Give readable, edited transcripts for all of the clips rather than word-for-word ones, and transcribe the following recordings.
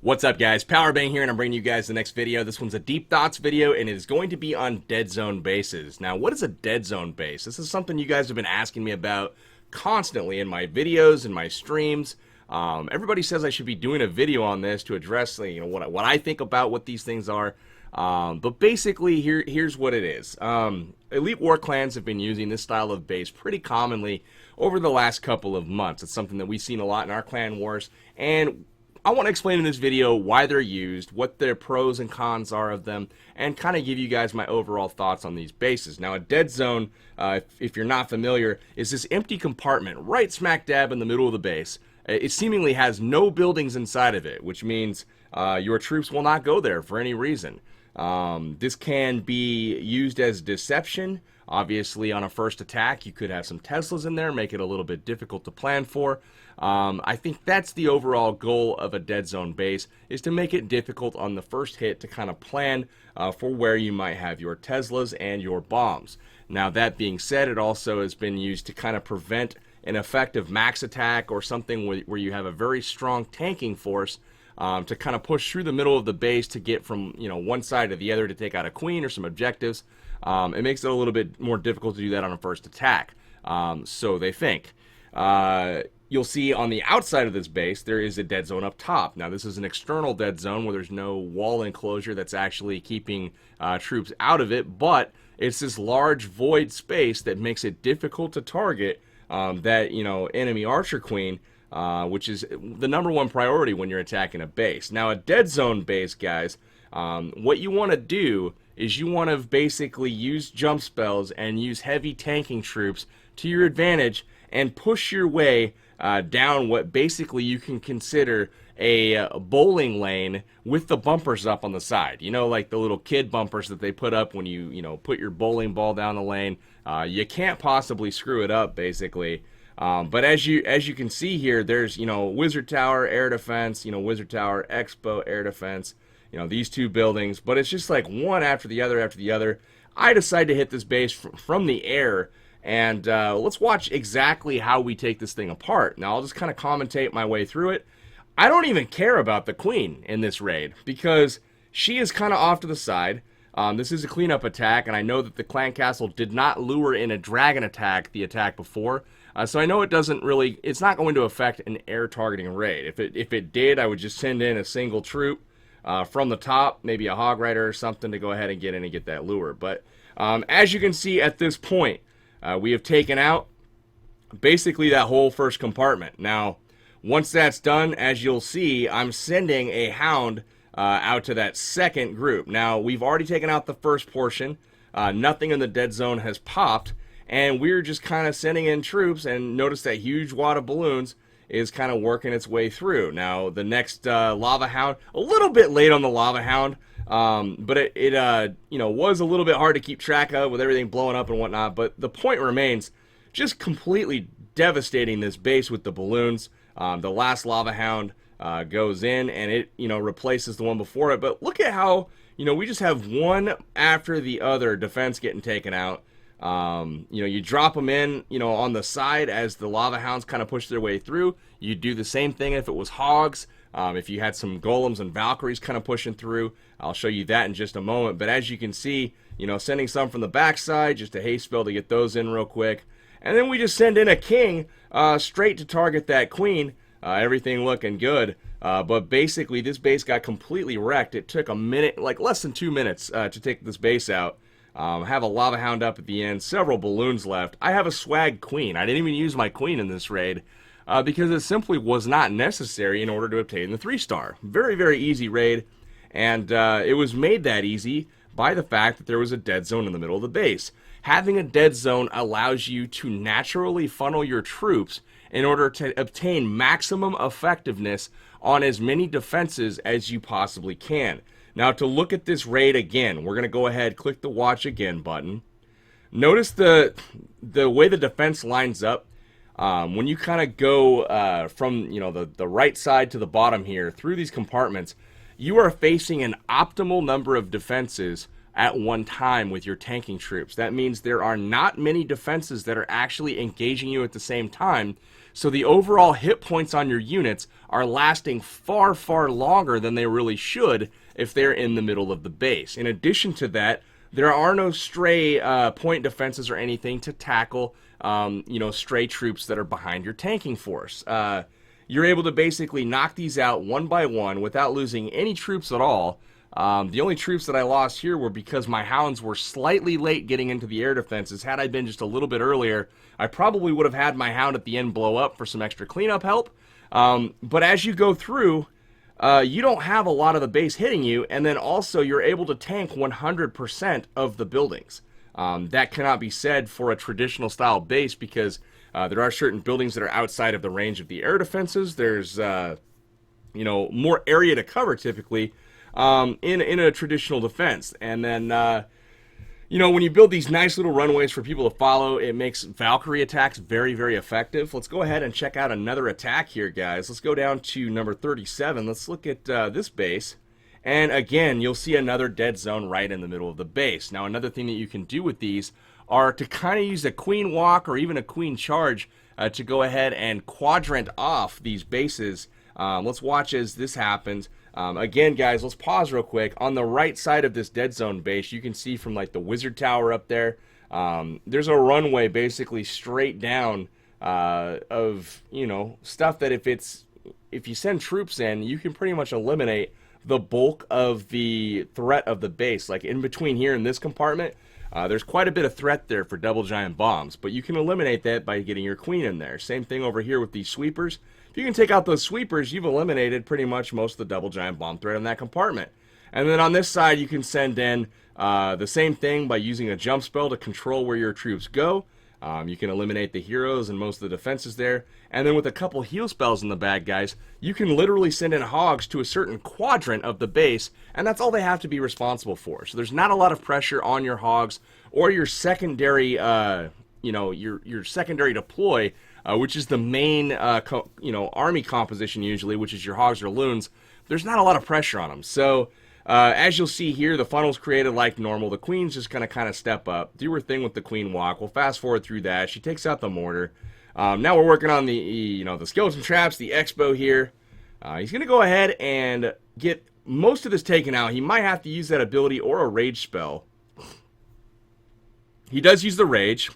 What's up, guys? Powerbang here, and I'm bringing you guys the next video. This one's a deep thoughts video, and it is going to be on dead zone bases. Now, what is a dead zone base? This is something you guys have been asking me about constantly in my videos and my streams. Everybody says I should be doing a video on this to address, what I think about what these things are. But basically, here's what it is. Elite War clans have been using this style of base pretty commonly over the last couple of months. It's something that we've seen a lot in our clan wars, and I want to explain in this video why they're used, what their pros and cons are of them, and kind of give you guys my overall thoughts on these bases. Now, a dead zone, if you're not familiar, is this empty compartment right smack dab in the middle of the base. It seemingly has no buildings inside of it, which means your troops will not go there for any reason. This can be used as deception. Obviously, on a first attack, you could have some Teslas in there, make it a little bit difficult to plan for. I think that's the overall goal of a dead zone base, is to make it difficult on the first hit to kind of plan for where you might have your Teslas and your bombs. Now, that being said, it also has been used to kind of prevent an effective max attack or something where you have a very strong tanking force to kind of push through the middle of the base to get from one side to the other to take out a queen or some objectives. It makes it a little bit more difficult to do that on a first attack, so they think. You'll see on the outside of this base there is a dead zone up top. Now, this is an external dead zone where there's no wall enclosure that's actually keeping troops out of it, but it's this large void space that makes it difficult to target that enemy archer queen, which is the #1 priority when you're attacking a base. Now, a dead zone base, guys, what you want to do is you want to basically use jump spells and use heavy tanking troops to your advantage and push your way down what basically you can consider a bowling lane with the bumpers up on the side. Like the little kid bumpers that they put up when you put your bowling ball down the lane. You can't possibly screw it up, basically. But as you can see here, there's Wizard Tower air defense, Wizard Tower Expo air defense, these two buildings, but it's just like one after the other after the other. I decided to hit this base from the air, and let's watch exactly how we take this thing apart. Now, I'll just kind of commentate my way through it. I don't even care about the queen in this raid because she is kind of off to the side. This is a cleanup attack, and I know that the clan castle did not lure in a dragon attack the attack before. So I know it's not going to affect an air targeting raid. If it did, I would just send in a single troop from the top, maybe a hog rider or something, to go ahead and get in and get that lure. But as you can see at this point, we have taken out basically that whole first compartment. Now, once that's done, as you'll see, I'm sending a hound out to that second group. Now, we've already taken out the first portion. Nothing in the dead zone has popped. And we're just kind of sending in troops, and notice that huge wad of balloons is kind of working its way through. Now, the next lava hound, a little bit late on the lava hound, but it was a little bit hard to keep track of with everything blowing up and whatnot. But the point remains, just completely devastating this base with the balloons. The last lava hound goes in, and it replaces the one before it. But look at how we just have one after the other defense getting taken out. You drop them in, on the side as the lava hounds kind of push their way through. You do the same thing if it was hogs. If you had some golems and valkyries kind of pushing through, I'll show you that in just a moment. But as you can see, sending some from the backside, just a haste spell to get those in real quick. And then we just send in a king straight to target that queen. Everything looking good. But basically, this base got completely wrecked. It took a minute, like less than 2 minutes, to take this base out. Have a lava hound up at the end, several balloons left. I have a swag queen. I didn't even use my queen in this raid because it simply was not necessary in order to obtain the 3-star. Very, very easy raid, and it was made that easy by the fact that there was a dead zone in the middle of the base. Having a dead zone allows you to naturally funnel your troops in order to obtain maximum effectiveness on as many defenses as you possibly can. Now, to look at this raid again, we're going to go ahead, click the watch again button. Notice the way the defense lines up. When you kind of go from the right side to the bottom here through these compartments, you are facing an optimal number of defenses at one time with your tanking troops. That means there are not many defenses that are actually engaging you at the same time. So the overall hit points on your units are lasting far, far longer than they really should if they're in the middle of the base. In addition to that, there are no stray point defenses or anything to tackle, stray troops that are behind your tanking force. You're able to basically knock these out one by one without losing any troops at all. The only troops that I lost here were because my hounds were slightly late getting into the air defenses. Had I been just a little bit earlier, I probably would have had my hound at the end blow up for some extra cleanup help. But as you go through, you don't have a lot of the base hitting you, and then also you're able to tank 100% of the buildings. That cannot be said for a traditional style base because there are certain buildings that are outside of the range of the air defenses. There's more area to cover typically in a traditional defense. And then when you build these nice little runways for people to follow, it makes Valkyrie attacks very, very effective. Let's go ahead and check out another attack here, guys. Let's go down to number 37. Let's look at this base. And again, you'll see another dead zone right in the middle of the base. Now, another thing that you can do with these are to kind of use a queen walk or even a queen charge to go ahead and quadrant off these bases. Let's watch as this happens. Again, guys, let's pause real quick. On the right side of this dead zone base, you can see from like the wizard tower up there, there's a runway basically straight down of, stuff that if you send troops in, you can pretty much eliminate the bulk of the threat of the base. Like in between here in this compartment, there's quite a bit of threat there for double giant bombs, but you can eliminate that by getting your queen in there. Same thing over here with these sweepers. If you can take out those sweepers, you've eliminated pretty much most of the double giant bomb threat in that compartment. And then on this side, you can send in the same thing by using a jump spell to control where your troops go. You can eliminate the heroes and most of the defenses there. And then with a couple heal spells in the bag, guys, you can literally send in hogs to a certain quadrant of the base, and that's all they have to be responsible for. So there's not a lot of pressure on your hogs or your secondary, your secondary deploy, which is the main, army composition usually, which is your hogs or loons. There's not a lot of pressure on them. So as you'll see here, the funnel's created like normal. The queen's just going to kind of step up, do her thing with the queen walk. We'll fast forward through that. She takes out the mortar. Now we're working on the skeleton traps, the expo here. He's going to go ahead and get most of this taken out. He might have to use that ability or a rage spell. He does use the rage,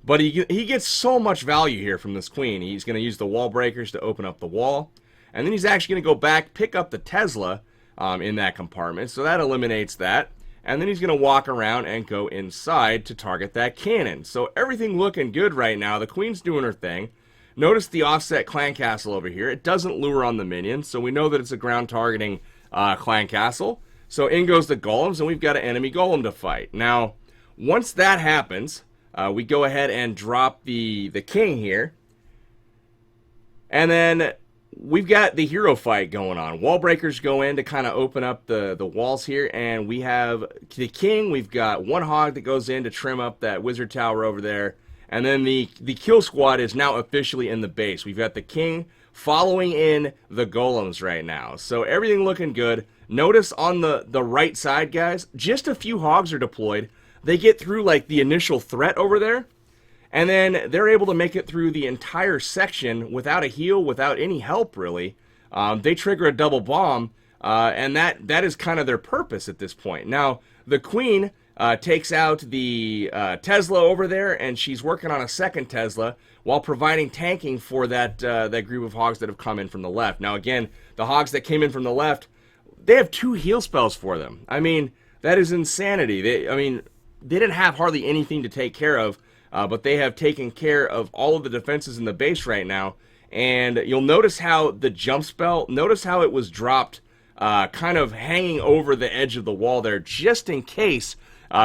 but he gets so much value here from this queen. He's going to use the wall breakers to open up the wall. And then he's actually going to go back, pick up the Tesla in that compartment. So that eliminates that. And then he's going to walk around and go inside to target that cannon. So everything looking good right now. The queen's doing her thing. Notice the offset clan castle over here. It doesn't lure on the minions, so we know that it's a ground targeting clan castle. So in goes the golems, and we've got an enemy golem to fight. Now, once that happens, we go ahead and drop the king here. And then we've got the hero fight going on. Wall breakers go in to kind of open up the walls here, and we have the king. We've got one hog that goes in to trim up that wizard tower over there, and then the kill squad is now officially in the base. We've got the king following in the golems right now, so everything looking good. Notice on the right side, guys, just a few hogs are deployed. They get through like the initial threat over there, and then they're able to make it through the entire section without a heal, without any help, really. They trigger a double bomb, and that is kind of their purpose at this point. Now, the queen takes out the Tesla over there, and she's working on a second Tesla while providing tanking for that group of hogs that have come in from the left. Now, again, the hogs that came in from the left, they have 2 heal spells for them. I mean, that is insanity. They didn't have hardly anything to take care of. But they have taken care of all of the defenses in the base right now. And you'll notice how the jump spell, notice how it was dropped kind of hanging over the edge of the wall there, just in case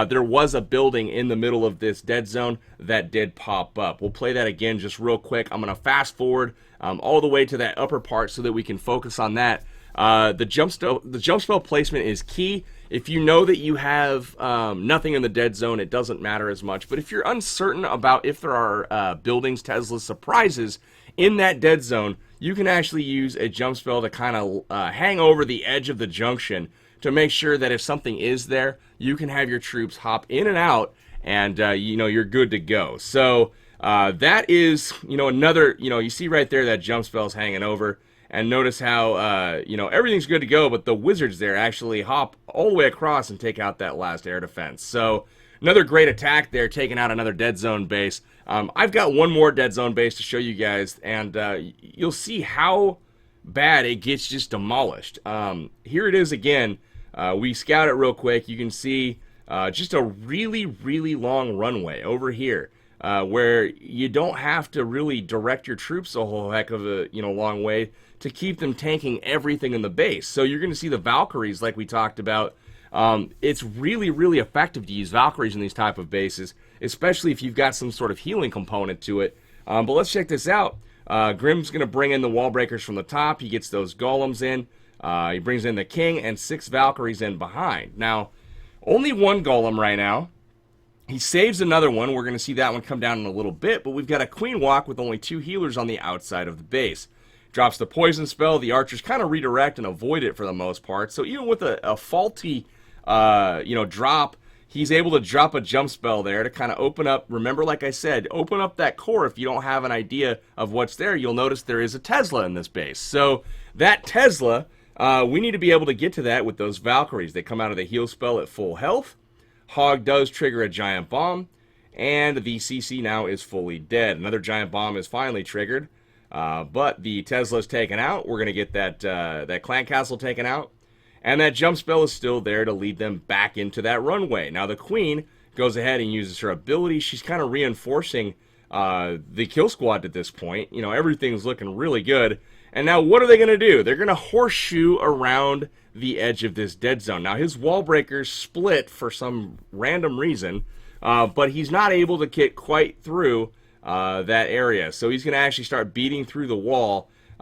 there was a building in the middle of this dead zone that did pop up. We'll play that again just real quick. I'm going to fast forward all the way to that upper part so that we can focus on that. The jump spell placement is key. If you know that you have nothing in the dead zone, it doesn't matter as much. But if you're uncertain about if there are buildings, Teslas, surprises in that dead zone, you can actually use a jump spell to kind of hang over the edge of the junction to make sure that if something is there, you can have your troops hop in and out, and you're good to go. So That is, another, you see right there that jump spell's hanging over. And notice how, everything's good to go, but the wizards there actually hop all the way across and take out that last air defense. So, another great attack there, taking out another dead zone base. I've got one more dead zone base to show you guys, and you'll see how bad it gets just demolished. Here it is again. We scout it real quick. You can see just a really, really long runway over here. Where you don't have to really direct your troops a whole heck of a long way to keep them tanking everything in the base. So you're going to see the Valkyries like we talked about. It's really, really effective to use Valkyries in these type of bases, especially if you've got some sort of healing component to it. But let's check this out. Grimm's going to bring in the wall breakers from the top. He gets those golems in. He brings in the king and 6 Valkyries in behind. Now, only 1 golem right now. He saves another one. We're going to see that one come down in a little bit, but we've got a queen walk with only 2 healers on the outside of the base. Drops the poison spell. The archers kind of redirect and avoid it for the most part. So even with a faulty, drop, he's able to drop a jump spell there to kind of open up. Remember, like I said, open up that core. If you don't have an idea of what's there, you'll notice there is a Tesla in this base. So that Tesla, we need to be able to get to that with those Valkyries. They come out of the heal spell at full health. Hog does trigger a giant bomb, and the CC now is fully dead. Another giant bomb is finally triggered, but the Tesla's taken out. We're going to get that clan castle taken out, and that jump spell is still there to lead them back into that runway. Now the queen goes ahead and uses her ability. She's kind of reinforcing the kill squad at this point. Everything's looking really good. And now what are they going to do? They're going to horseshoe around the edge of this dead zone. Now his wall breakers split for some random reason, but he's not able to get quite through that area. So he's going to actually start beating through the wall. It's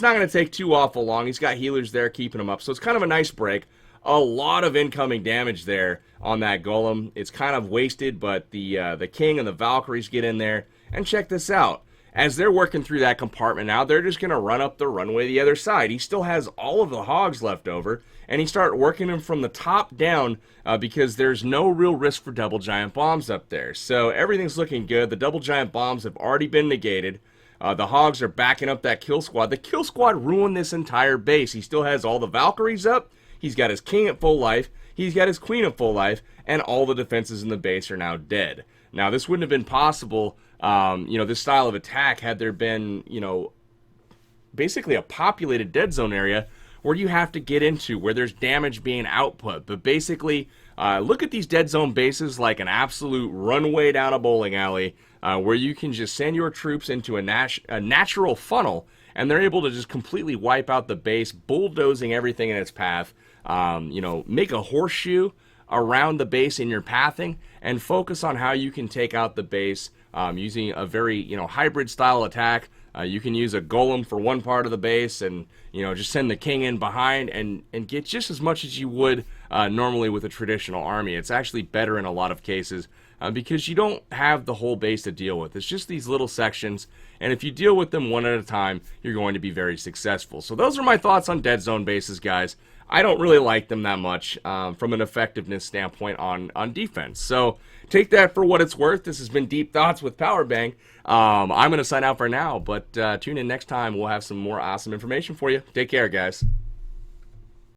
not going to take too awful long. He's got healers there keeping him up. So it's kind of a nice break. A lot of incoming damage there on that golem. It's kind of wasted, but the king and the Valkyries get in there. And check this out. As they're working through that compartment now, they're just going to run up the runway the other side. He still has all of the hogs left over, and he starts working them from the top down because there's no real risk for double giant bombs up there. So everything's looking good. The double giant bombs have already been negated. The hogs are backing up that kill squad. The kill squad ruined this entire base. He still has all the Valkyries up. He's got his king at full life. He's got his queen at full life, and all the defenses in the base are now dead. Now, this wouldn't have been possible, this style of attack had there been, basically a populated dead zone area where you have to get into, where there's damage being output. But basically, look at these dead zone bases like an absolute runway down a bowling alley where you can just send your troops into a natural funnel, and they're able to just completely wipe out the base, bulldozing everything in its path, make a horseshoe around the base in your pathing, and focus on how you can take out the base using a very hybrid style attack. You can use a golem for one part of the base and just send the king in behind and get just as much as you would normally with a traditional army. It's actually better in a lot of cases because you don't have the whole base to deal with. It's just these little sections, and if you deal with them one at a time, you're going to be very successful. So those are my thoughts on dead zone bases, guys. I don't really like them that much from an effectiveness standpoint on defense. So take that for what it's worth. This has been Deep Thoughts with Powerbang. I'm going to sign out for now, but tune in next time. We'll have some more awesome information for you. Take care, guys.